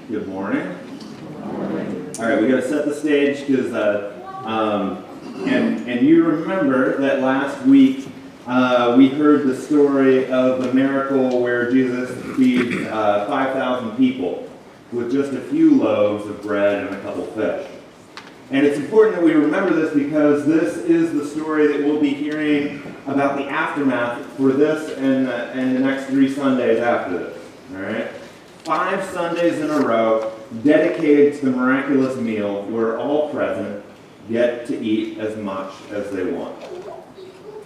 Good morning. All right, we got to set the stage because, and you remember that last week we heard the story of the miracle where Jesus feeds 5,000 people with just a few loaves of bread and a couple fish. And it's important that we remember this because this is the story that we'll be hearing about the aftermath for this and the next 3 Sundays after this. All right? 5 Sundays in a row dedicated to the miraculous meal where all present get to eat as much as they want.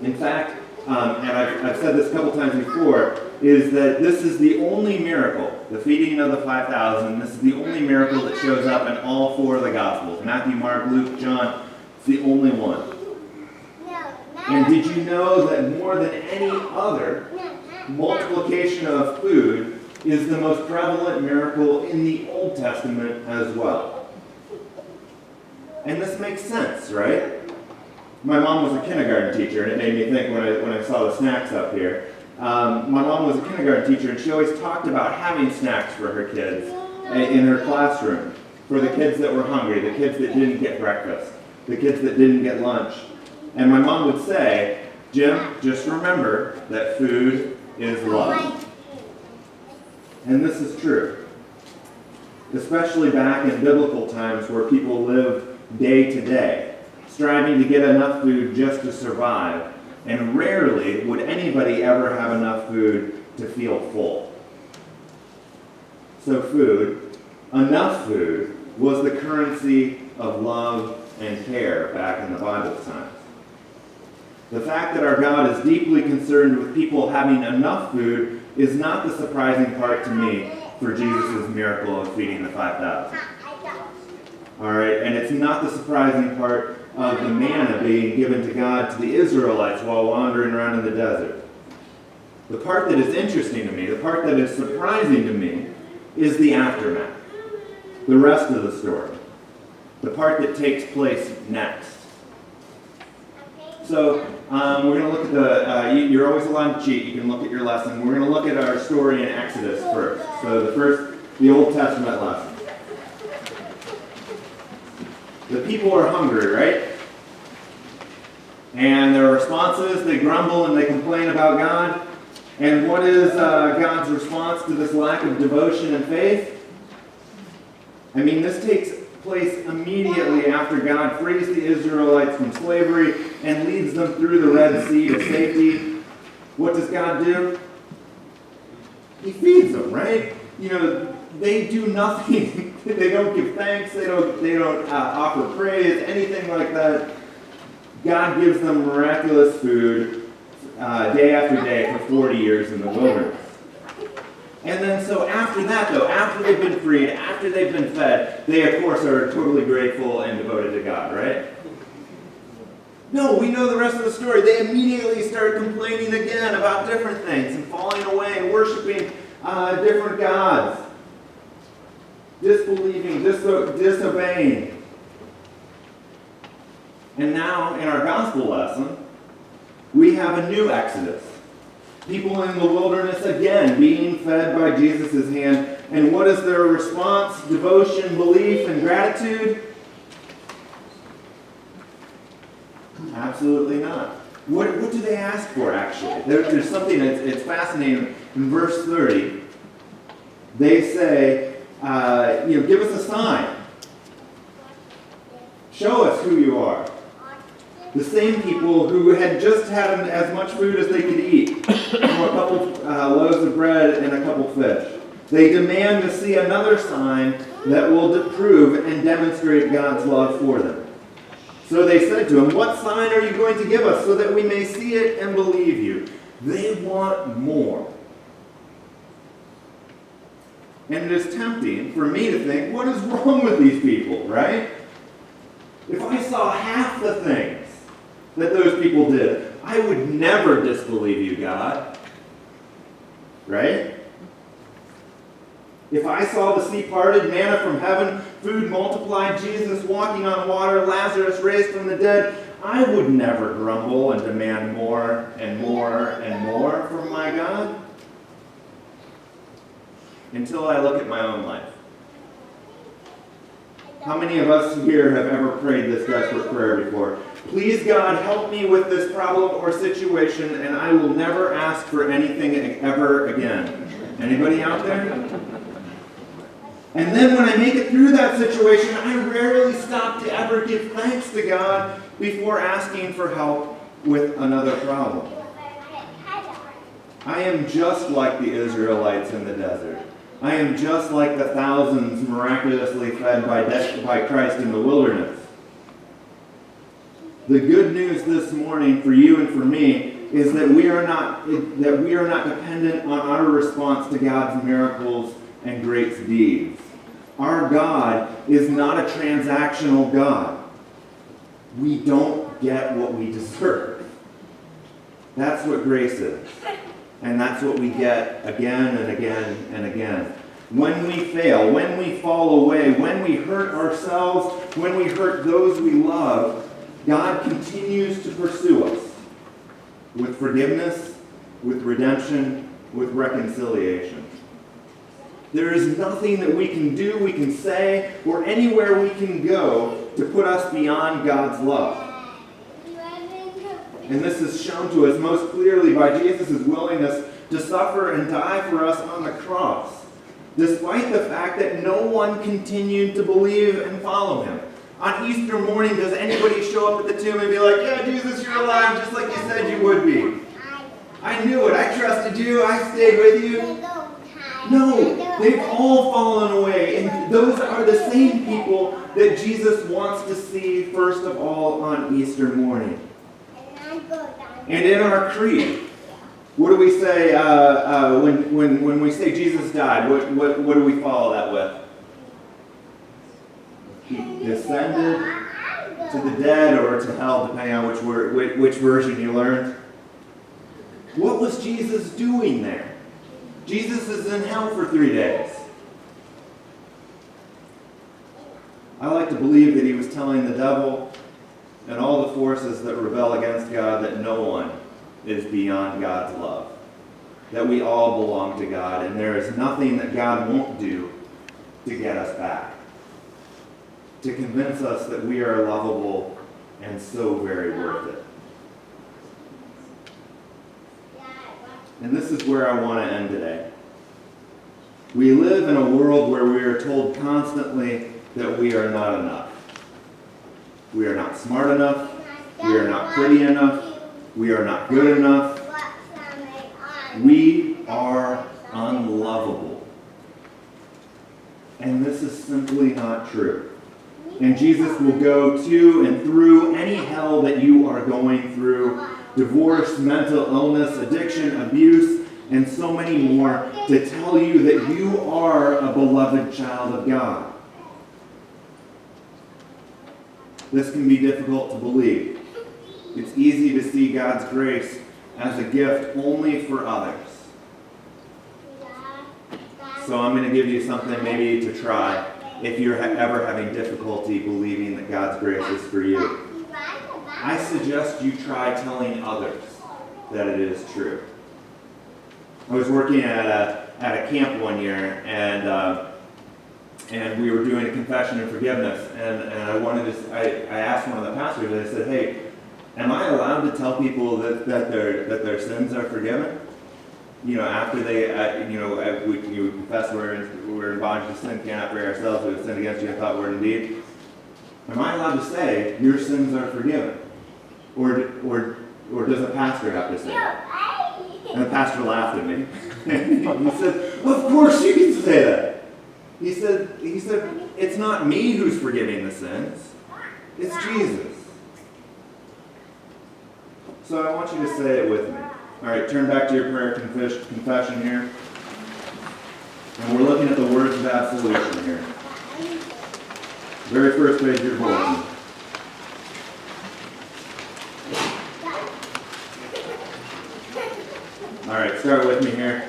In fact, and I've said this a couple times before, is that this is the only miracle, the feeding of the 5,000, this is the only miracle that shows up in all 4 of the Gospels. Matthew, Mark, Luke, John, it's the only one. And did you know that more than any other, multiplication of food is the most prevalent miracle in the Old Testament as well? And this makes sense, right? My mom was a kindergarten teacher, and it made me think when I saw the snacks up here. My mom was a kindergarten teacher, and she always talked about having snacks for her kids in her classroom, for the kids that were hungry, the kids that didn't get breakfast, the kids that didn't get lunch. And my mom would say, Jim, just remember that food is love. And this is true, especially back in biblical times where people lived day to day, striving to get enough food just to survive, and rarely would anybody ever have enough food to feel full. So food, enough food, was the currency of love and care back in the Bible times. The fact that our God is deeply concerned with people having enough food is not the surprising part to me for Jesus' miracle of feeding the 5,000. All right, and it's not the surprising part of the manna being given to God to the Israelites while wandering around in the desert. The part that is interesting to me, the part that is surprising to me, is the aftermath, the rest of the story, the part that takes place next. So we're going to look at you're always allowed to cheat, you can look at your lesson. We're going to look at our story in Exodus first. So the Old Testament lesson. The people are hungry, right? And their response is they grumble and they complain about God. And what is God's response to this lack of devotion and faith? I mean, this takes place immediately after God frees the Israelites from slavery and leads them through the Red Sea to safety. What does God do? He feeds them, right? You know, they do nothing. They don't give thanks. They don't offer praise, anything like that. God gives them miraculous food day after day for 40 years in the wilderness. And then so after that, though, after they've been freed, after they've been fed, they, of course, are totally grateful and devoted to God, right? No, we know the rest of the story. They immediately start complaining again about different things and falling away and worshiping different gods. Disbelieving, disobeying. And now, in our gospel lesson, we have a new Exodus. People in the wilderness again being fed by Jesus' hand. And what is their response? Devotion, belief, and gratitude? Absolutely not. What do they ask for, actually? There's something that's fascinating. In verse 30, they say, give us a sign. Show us who you are. The same people who had just had as much food as they could eat, from a couple loaves of bread and a couple fish. They demand to see another sign that will prove and demonstrate God's love for them. So they said to him, "What sign are you going to give us so that we may see it and believe you?" They want more. And it is tempting for me to think, what is wrong with these people, right? If I saw half the things that those people did, I would never disbelieve you, God. Right? If I saw the sea parted, manna from heaven, food multiplied, Jesus walking on water, Lazarus raised from the dead, I would never grumble and demand more and more and more from my God. Until I look at my own life. How many of us here have ever prayed this desperate prayer before? Please, God, help me with this problem or situation, and I will never ask for anything ever again. Anybody out there? And then when I make it through that situation, I rarely stop to ever give thanks to God before asking for help with another problem. I am just like the Israelites in the desert. I am just like the thousands miraculously fed by Christ in the wilderness. The good news this morning for you and for me is that we are not dependent on our response to God's miracles and great deeds. Our God is not a transactional God. We don't get what we deserve. That's what grace is. And that's what we get again and again and again. When we fail, when we fall away, when we hurt ourselves, when we hurt those we love, God continues to pursue us with forgiveness, with redemption, with reconciliation. There is nothing that we can do, we can say, or anywhere we can go to put us beyond God's love. And this is shown to us most clearly by Jesus' willingness to suffer and die for us on the cross, despite the fact that no one continued to believe and follow him. On Easter morning, does anybody show up at the tomb and be like, yeah, Jesus, you're alive, just like you said you would be? I knew it. I trusted you. I stayed with you. No, they've all fallen away. And those are the same people that Jesus wants to see first of all on Easter morning. And in our creed, what do we say when we say Jesus died? What do we follow that with? He descended to the dead or to hell, depending on which version you learned. What was Jesus doing there? Jesus is in hell for 3 days. I like to believe that he was telling the devil and all the forces that rebel against God that no one is beyond God's love. That we all belong to God, and there is nothing that God won't do to get us back. To convince us that we are lovable and so very worth it. And this is where I want to end today. We live in a world where we are told constantly that we are not enough. We are not smart enough. We are not pretty enough. We are not good enough. We are unlovable. And this is simply not true. And Jesus will go to and through any hell that you are going through, divorce, mental illness, addiction, abuse, and so many more, to tell you that you are a beloved child of God. This can be difficult to believe. It's easy to see God's grace as a gift only for others. So I'm going to give you something maybe to try if you're ever having difficulty believing that God's grace is for you. I suggest you try telling others that it is true. I was working at a camp one year, and we were doing a confession and forgiveness, and I asked one of the pastors, I said, hey, am I allowed to tell people that their sins are forgiven? You know, after they, we confess we're in bondage to sin, cannot free ourselves, we have sinned against you in thought, word, and deed. Am I allowed to say, your sins are forgiven? Or does a pastor have to say that? And the pastor laughed at me. He said, well, of course you can say that. He said, it's not me who's forgiving the sins. It's Jesus. So I want you to say it with me. All right, turn back to your prayer confession here. And we're looking at the words of absolution here. Very first page of your bulletin. All right, start with me here.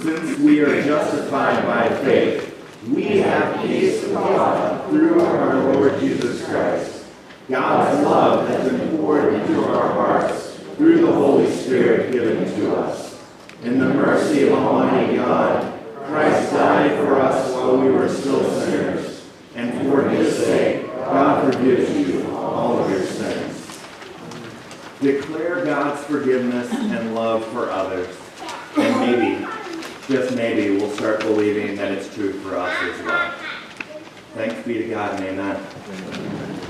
Since we are justified by faith, we have peace with God through our Lord Jesus Christ. God's love has been poured into our hearts through the Holy Spirit given to us. In the mercy of Almighty God, Christ died for us while we were still sinners, and for his sake forgives you all of your sins. Declare God's forgiveness and love for others, and maybe, just maybe, we'll start believing that it's true for us as well. Thanks be to God, and amen.